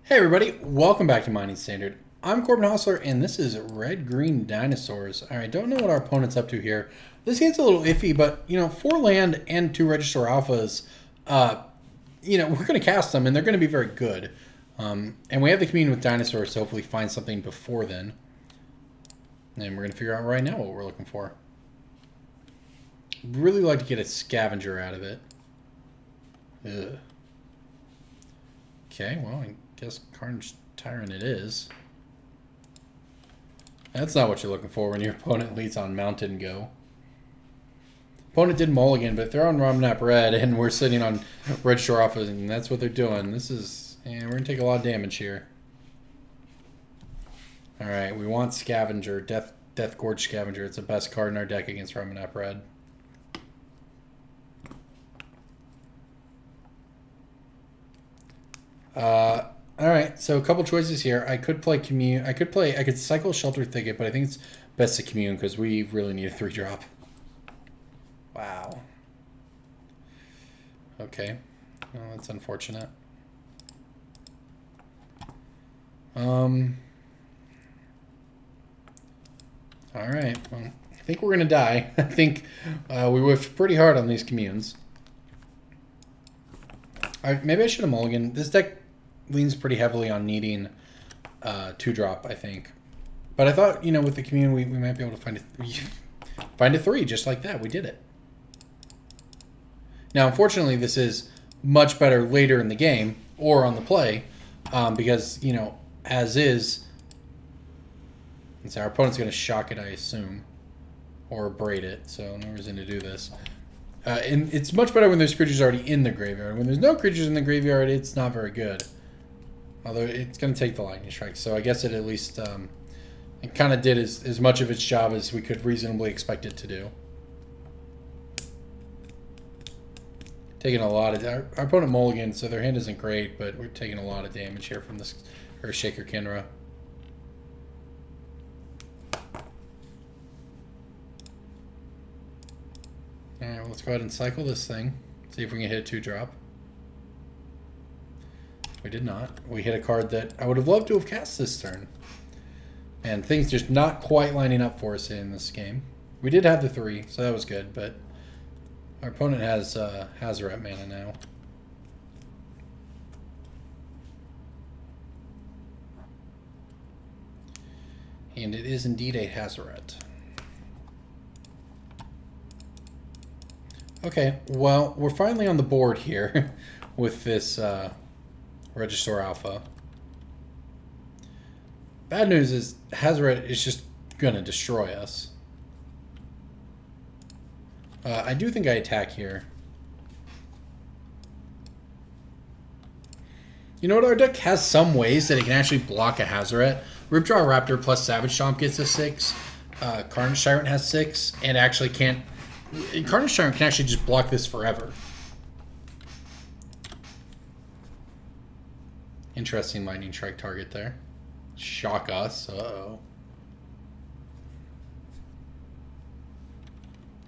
Hey everybody, welcome back to Mining Standard. I'm Corbin and this is Red-Green Dinosaurs. Alright, don't know what our opponent's up to here. This game's a little iffy, but, 4 land and 2 Regisaur Alphas, we're going to cast them, and they're going to be very good. And we have the Commune with Dinosaurs to hopefully find something before then. And we're going to figure out right now what we're looking for. Really like to get a Scavenger out of it. Ugh. Okay, well, I guess Carnage Tyrant it is. That's not what you're looking for when your opponent leads on Mountain Go. Opponent did mulligan, but if they're on Ramunap red and we're sitting on Regisaur Alpha, and that's what they're doing. This is, we're going to take a lot of damage here. Alright, we want Scavenger, Death Gorge Scavenger. It's the best card in our deck against Ramunap red. Alright, so a couple choices here. I could play Commune. I could cycle Shelter Thicket, but I think it's best to Commune because we really need a 3-drop. Wow. Okay. Well, that's unfortunate. Alright, well, I think we're gonna die. I think we whiffed pretty hard on these Communes. Maybe I should have mulliganed. This deck leans pretty heavily on needing 2-drop, I think. But I thought, with the Commune, we might be able to find a 3 just like that. We did it. Now, unfortunately, this is much better later in the game or on the play because, as is, our opponent's going to shock it, I assume, or braid it, so no reason to do this. And it's much better when there's creatures already in the graveyard. When there's no creatures in the graveyard, it's not very good. Although it's going to take the Lightning Strike, so I guess it at least it kind of did as much of its job as we could reasonably expect it to do. Taking a lot of... Our opponent mulligan, so their hand isn't great, but we're taking a lot of damage here from this Shaker Kinra. Alright, well, let's go ahead and cycle this thing. See if we can hit a 2-drop. We did not. We hit a card that I would have loved to have cast this turn. And things just not quite lining up for us in this game. We did have the 3, so that was good, but our opponent has Hazoret mana now. And it is indeed a Hazoret. Okay, well, we're finally on the board here with this Regisaur Alpha. Bad news is Hazoret is just going to destroy us. I do think I attack here. You know what? Our deck has some ways that it can actually block a Hazoret. Ripjaw Raptor plus Savage Stomp gets a 6. Carnage Tyrant has 6, and actually can't... Carnage Tyrant can actually just block this forever. Interesting Lightning Strike target there. Shock us. Uh-oh.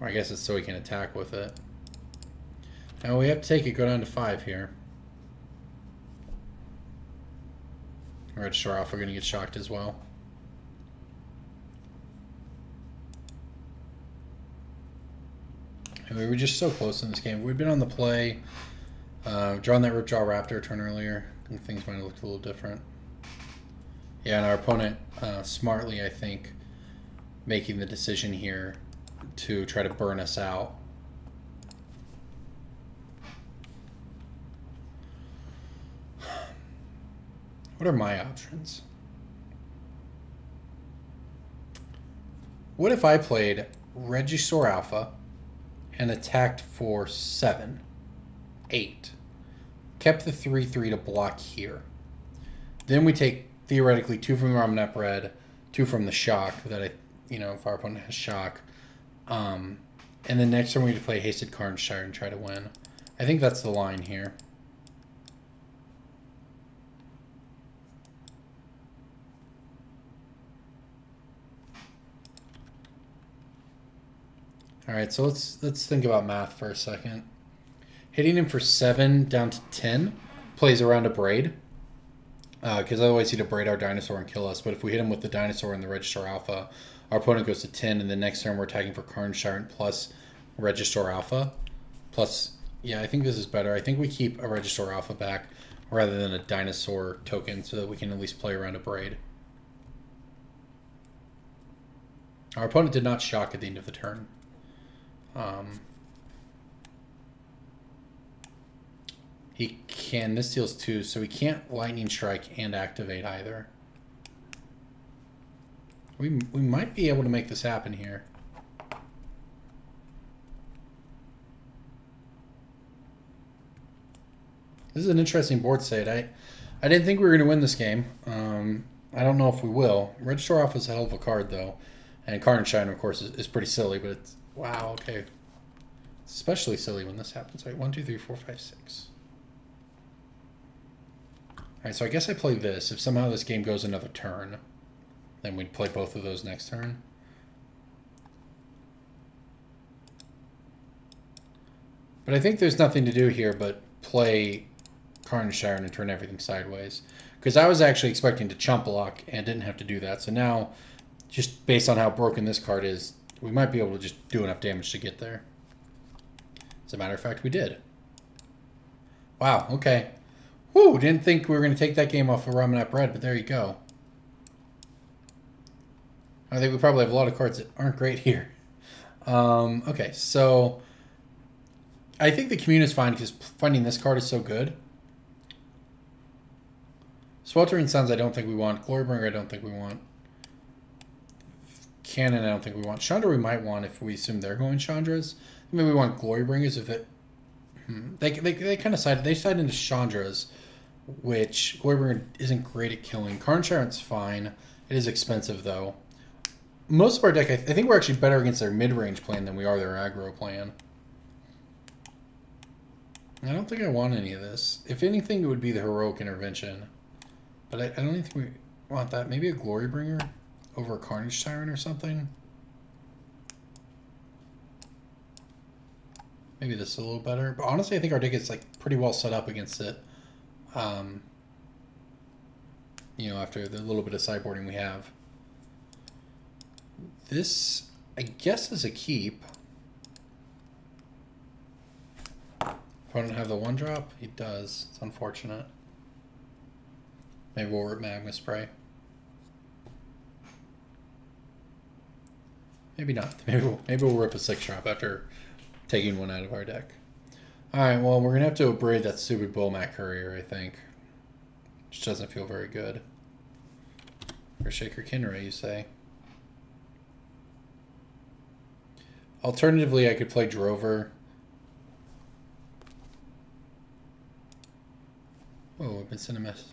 Or I guess it's so we can attack with it. Now we have to take it, go down to 5 here. Regisaur Alpha are going to get shocked as well. And we were just so close in this game. We've been on the play, drawn that Ripjaw Raptor turn earlier. And things might have looked a little different. Yeah, and our opponent, smartly, I think, making the decision here to try to burn us out. What are my options? What if I played Regisaur Alpha and attacked for 7, 8? Kept the 3/3 to block here. Then we take, theoretically, 2 from the Ramunap red, 2 from the shock, that if our opponent has shock. And then next turn we need to play Hasted Carnage Tyrant and try to win. I think that's the line here. Alright, so let's think about math for a second. Hitting him for 7 down to 10 plays around a braid. because otherwise he'd abrade our dinosaur and kill us. But if we hit him with the dinosaur and the Regisaur Alpha, our opponent goes to 10, and the next turn we're attacking for Carnage Tyrant plus Regisaur Alpha. Plus, yeah, I think this is better. I think we keep a Regisaur Alpha back rather than a dinosaur token so that we can at least play around abrade. Our opponent did not shock at the end of the turn. He can, this deals 2, so he can't Lightning Strike and activate either. We might be able to make this happen here. This is an interesting board state. I didn't think we were going to win this game. I don't know if we will. Regisaur Alpha is a hell of a card, though. And Carnage Shine, of course, is pretty silly, but it's... Wow, okay. It's especially silly when this happens. Right, 1, 2, 3, 4, 5, 6. Alright, so I guess I play this. If somehow this game goes another turn, then we'd play both of those next turn. But I think there's nothing to do here but play Carnage Tyrant and turn everything sideways. Because I was actually expecting to chump block and didn't have to do that. So now, just based on how broken this card is, we might be able to just do enough damage to get there. As a matter of fact, we did. Wow, okay. Whew, didn't think we were going to take that game off of Ramunap Red, but there you go. I think we probably have a lot of cards that aren't great here. Okay, so I think the commune is fine because finding this card is so good. Sweltering Suns I don't think we want. Glorybringer I don't think we want. Cannon I don't think we want. Chandra we might want if we assume they're going Chandras. Maybe we want Glorybringers if it... They kind of sided. They sided into Chandras, which Glorybringer isn't great at killing. Carnage Tyrant's fine. It is expensive though. Most of our deck, I think we're actually better against their mid-range plan than we are their aggro plan. I don't think I want any of this. If anything, it would be the Heroic Intervention. But I don't even think we want that. Maybe a Glorybringer over a Carnage Tyrant or something. Maybe this is a little better. But honestly, I think our deck is like pretty well set up against it. You know, after the little bit of sideboarding we have. This, I guess, is a keep. Opponent have the 1-drop? He does. It's unfortunate. Maybe we'll rip Magma Spray. Maybe not. Maybe we'll rip a 6-drop after taking one out of our deck. Alright, well, we're going to have to abrade that stupid Bullmat Courier, I think. Which doesn't feel very good. Or Shaker Kinray, you say. Alternatively, I could play Drover. Oh, I've been sent a mess.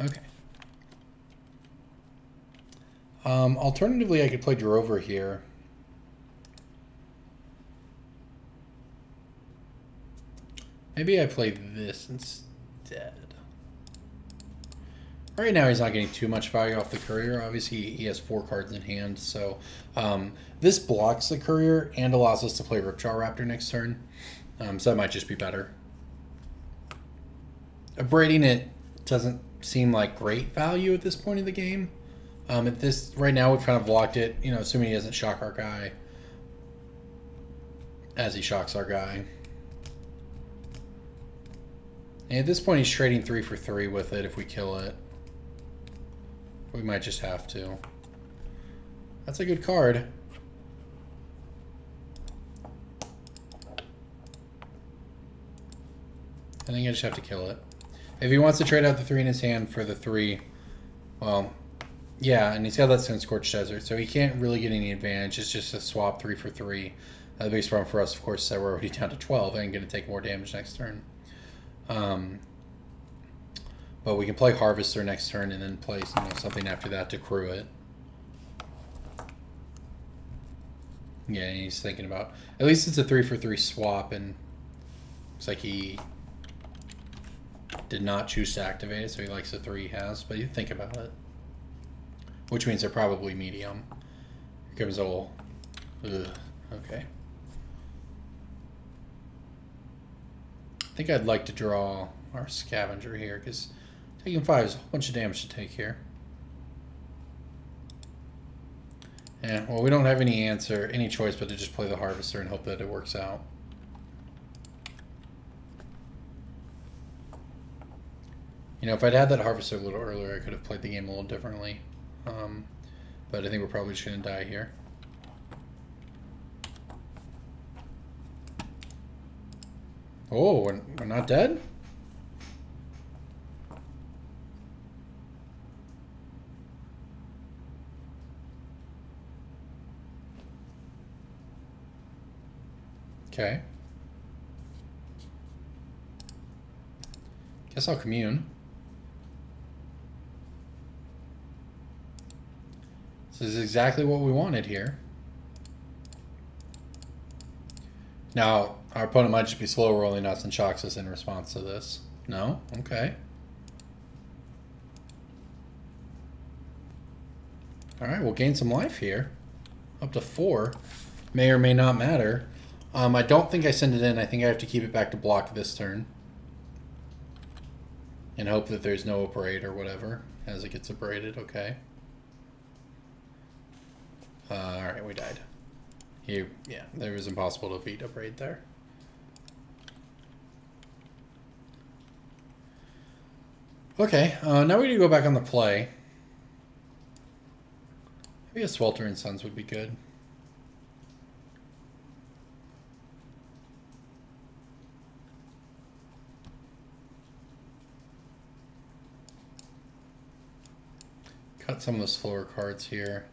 Okay. Alternatively, I could play Drover here. Maybe I play this instead. Right now, he's not getting too much value off the Courier. Obviously, he has 4 cards in hand, so this blocks the Courier and allows us to play Ripjaw Raptor next turn. So that might just be better. Abrading it doesn't seem like great value at this point in the game. Right now, we've kind of blocked it, you know, assuming he doesn't shock our guy as he shocks our guy. And at this point, he's trading 3 for 3 with it if we kill it. We might just have to. That's a good card. I think I just have to kill it. If he wants to trade out the 3 in his hand for the 3, well, yeah, and he's got that Sun-Scorched Desert, so he can't really get any advantage. It's just a swap 3 for 3. The biggest problem for us, of course, is that we're already down to 12 and going to take more damage next turn. But we can play Harvester next turn and then play something after that to crew it. Yeah, he's thinking about... At least it's a 3 for 3 swap, and looks like he did not choose to activate it, so he likes the 3 he has, but you think about it. Which means they're probably medium. Here comes Ol. Ugh, okay. I think I'd like to draw our scavenger here, because taking 5 is a whole bunch of damage to take here. Yeah, well, we don't have any choice but to just play the Harvester and hope that it works out. You know, if I'd had that Harvester a little earlier, I could have played the game a little differently. But I think we're probably just going to die here. Oh, we're not dead? Okay. Guess I'll commune. This is exactly what we wanted here. Now, our opponent might just be slow rolling nuts and shocks us in response to this. No? Okay. Alright, we'll gain some life here. Up to 4. May or may not matter. I don't think I send it in. I think I have to keep it back to block this turn. And hope that there's no abrade or whatever as it gets abraded. Okay. Alright, we died. Yeah, it was impossible to beat abrade there. Okay, now we need to go back on the play. Maybe a Sweltering Suns would be good. Cut some of the slower cards here.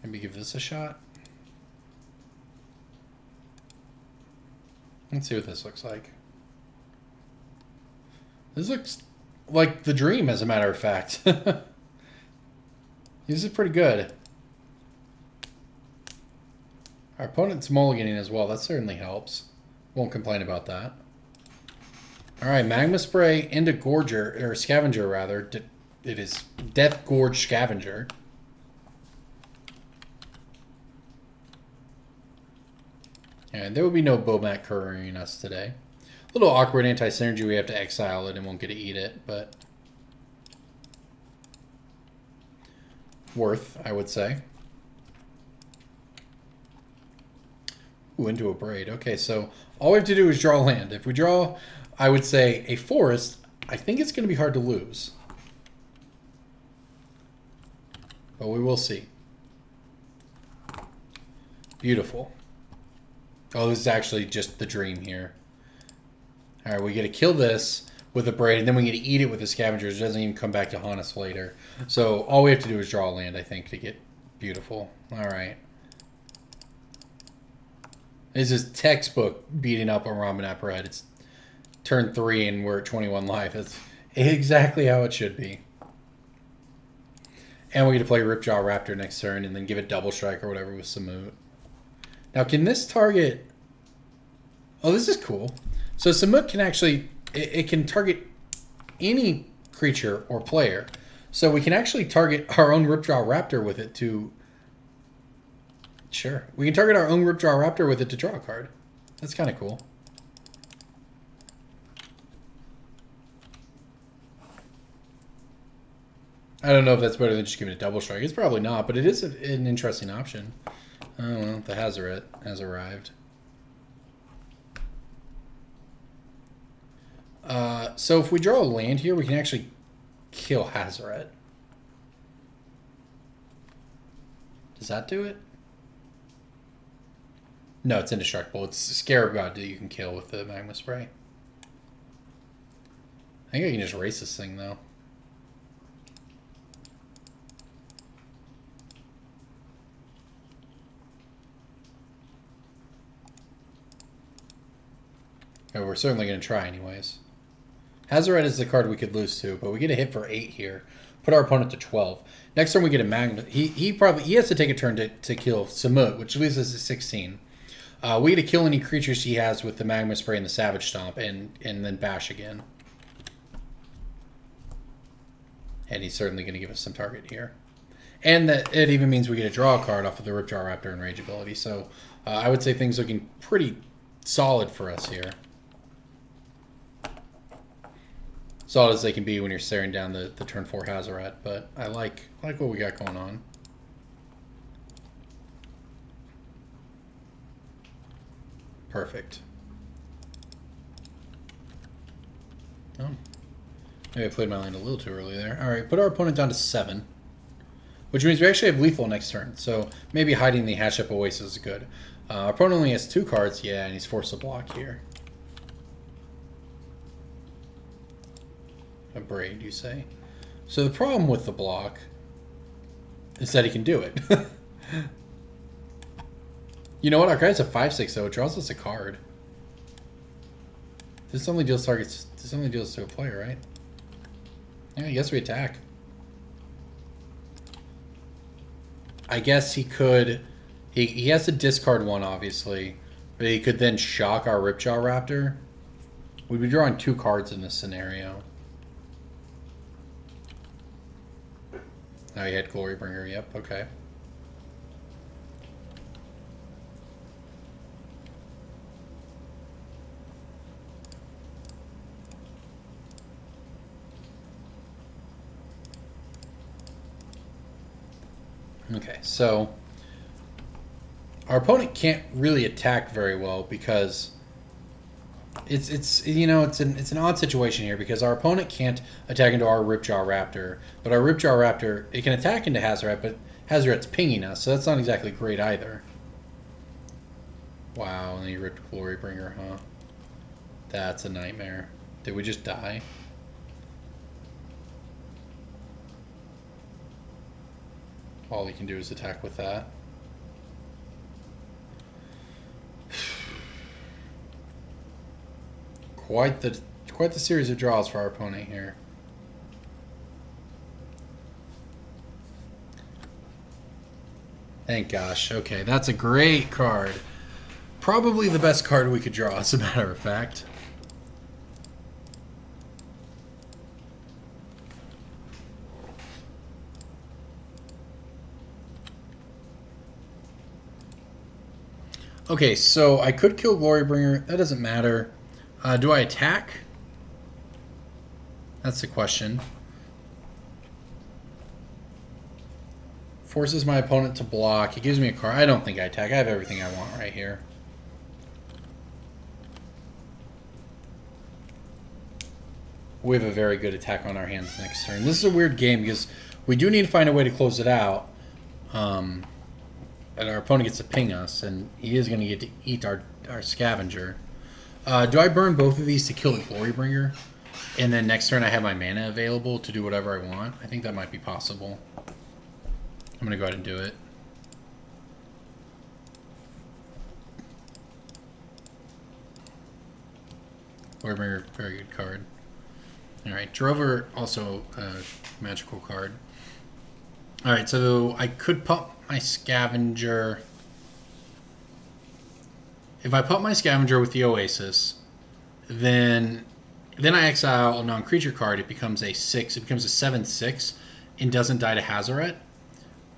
Maybe give this a shot. Let's see what this looks like. This looks like the dream, as a matter of fact. This is pretty good. Our opponent's mulliganing as well. That certainly helps. Won't complain about that. Alright, Magma Spray into Gorger, or Scavenger rather. It is Death Gorge Scavenger. And there will be no Bomat couriering us today. A little awkward anti-synergy. We have to exile it and won't get to eat it, but worth, I would say. Ooh, into a braid. Okay, so all we have to do is draw land. If we draw, I would say, a forest, I think it's going to be hard to lose. But we will see. Beautiful. Oh, this is actually just the dream here. Alright, we get to kill this with a braid, and then we get to eat it with the scavengers. It doesn't even come back to haunt us later. So all we have to do is draw land, I think, to get beautiful. Alright. This is textbook beating up on Ramunap Red. It's turn 3 and we're at 21 life. That's exactly how it should be. And we get to play Ripjaw Raptor next turn and then give it double strike or whatever with Samut. Now, can this target... Oh, this is cool. So Samut can actually... It can target any creature or player. So we can actually target our own Ripjaw Raptor with it to... Sure. We can target our own Ripjaw Raptor with it to draw a card. That's kind of cool. I don't know if that's better than just giving it double strike. It's probably not, but it is an interesting option. Oh, well, the Hazoret has arrived. So if we draw a land here, we can actually kill Hazoret. Does that do it? No, it's indestructible. It's Scarab God that you can kill with the Magma Spray. I think I can just race this thing, though. Oh, we're certainly going to try anyways. Hazoret is the card we could lose to, but we get a hit for 8 here. Put our opponent to 12. Next turn we get a Magma. He has to take a turn to kill Samut, which leaves us at 16. We get to kill any creatures he has with the Magma Spray and the Savage Stomp, and then bash again. And he's certainly going to give us some target here. And that it even means we get to draw a card off of the Ripjaw Raptor and Rage ability. So I would say things looking pretty solid for us here. Solid as they can be when you're staring down the turn 4 Hazoret, but I like what we got going on. Perfect. Oh. Maybe I played my land a little too early there. Alright, put our opponent down to 7. Which means we actually have lethal next turn, so maybe hiding the Hatch-Up Oasis is good. Our opponent only has 2 cards, yeah, and he's forced to block here. A Braid, you say? So the problem with the block is that he can do it. You know what? Our guy's a 5/6 though. It draws us a card. This only deals targets. This only deals to a player, right? Yeah, I guess we attack. I guess he could. He has to discard 1, obviously, but he could then shock our Ripjaw Raptor. We'd be drawing 2 cards in this scenario. Oh, he had Glorybringer. Yep. Okay. Okay, so our opponent can't really attack very well because it's you know it's an odd situation here because our opponent can't attack into our Ripjaw Raptor, but our Ripjaw Raptor, it can attack into Hazoret, but Hazoret's pinging us, so that's not exactly great either. Wow, and he ripped Glorybringer, huh? That's a nightmare. Did we just die? All he can do is attack with that. Quite the series of draws for our opponent here. Thank gosh. Okay, that's a great card. Probably the best card we could draw, as a matter of fact. Okay, so I could kill Glorybringer. That doesn't matter. Do I attack? That's the question. Forces my opponent to block. It gives me a card. I don't think I attack. I have everything I want right here. We have a very good attack on our hands next turn. This is a weird game because we do need to find a way to close it out. And our opponent gets to ping us, and he is going to get to eat our scavenger. Do I burn both of these to kill the Glorybringer? And then next turn I have my mana available to do whatever I want? I think that might be possible. I'm going to go ahead and do it. Glorybringer, very good card. Alright, Drover, also a magical card. Alright, so I could pop my Scavenger. If I pop my Scavenger with the Oasis, then I exile a non-creature card. It becomes a 6. It becomes a 7/6 and doesn't die to Hazoret.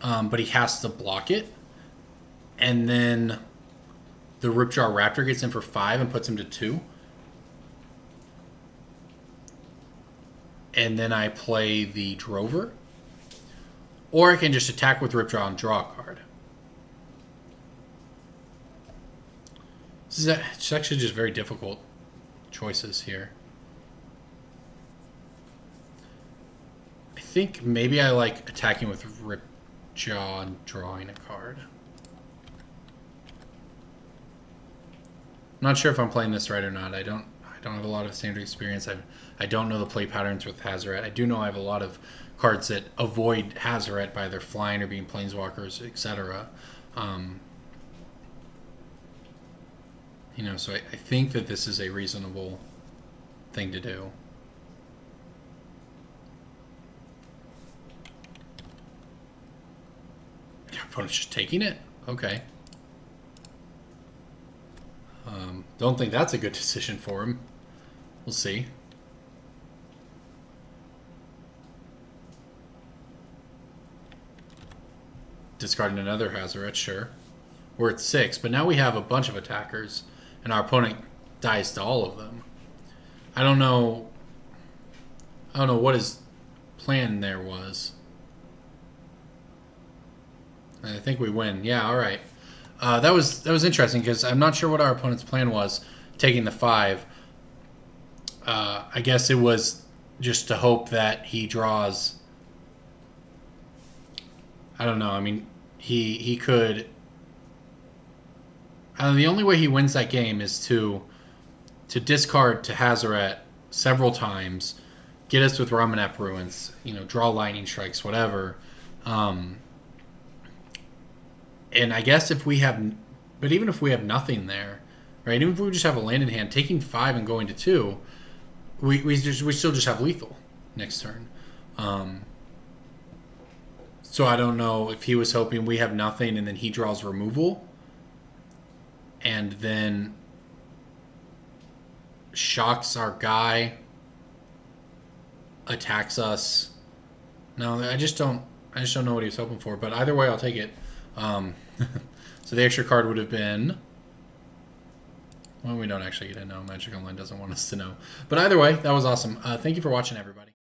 But he has to block it. And then the Ripjaw Raptor gets in for 5 and puts him to 2. And then I play the Drover. Or I can just attack with Ripjaw and draw a card. It's actually just very difficult choices here. I think maybe I like attacking with Ripjaw and drawing a card. I'm not sure if I'm playing this right or not. I don't have a lot of standard experience. I don't know the play patterns with Hazoret. I do know I have a lot of cards that avoid Hazoret by either flying or being planeswalkers, etc. You know, so I think that this is a reasonable thing to do. Your opponent's just taking it? Okay. Don't think that's a good decision for him. We'll see. discarding another Hazoret, sure. We're at 6, but now we have a bunch of attackers, and our opponent dies to all of them. I don't know what his plan there was. I think we win. Yeah, all right. That was interesting because I'm not sure what our opponent's plan was, taking the 5. I guess it was just to hope that he draws. I don't know. I mean, he could. The only way he wins that game is to discard to Hazoret several times, get us with Ramunap Ruins, draw lightning strikes, whatever. And I guess if we have, but even if we have nothing there, right? Even if we just have a land in hand, taking 5 and going to 2, we still just have lethal next turn. So I don't know if he was hoping we have nothing and then he draws removal, and then shocks our guy, attacks us. No, I just don't know what he was hoping for. But either way, I'll take it. So the extra card would have been. Well, we don't actually get to know. Magic Online doesn't want us to know. But either way, that was awesome. Thank you for watching, everybody.